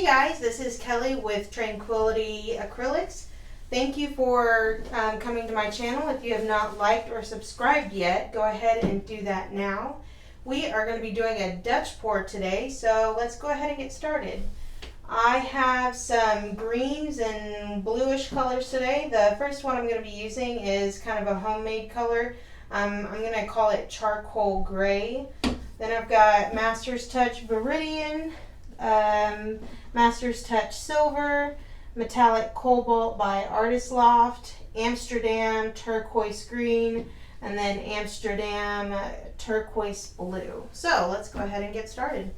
Hey guys, this is Kelly with Tranquility Acrylics. Thank you for coming to my channel. If you have not liked or subscribed yet, go ahead and do that now. We are going to be doing a Dutch pour today, so let's go ahead and get started. I have some greens and bluish colors today. The first one I'm going to be using is kind of a homemade color. I'm going to call it charcoal gray. Then I've got Master's Touch Viridian, Master's Touch Silver, Metallic Cobalt by Loft, Amsterdam Turquoise Green, and then Amsterdam Turquoise Blue. So let's go ahead and get started.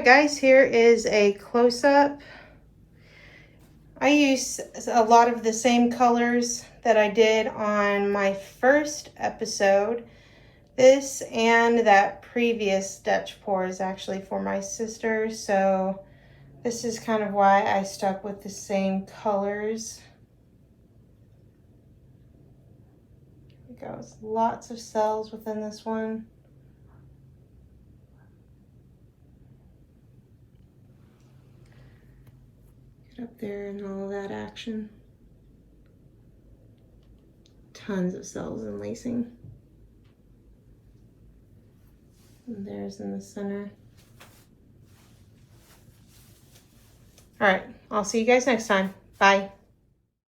right, guys, here is a close-up. I use a lot of the same colors that I did on my first episode. This and that previous Dutch pour is actually for my sister, so this is kind of why I stuck with the same colors. There we go. Lots of cells within this one. Get up there and all of that action. Tons of cells and lacing. And there's in the center. All right, I'll see you guys next time. Bye.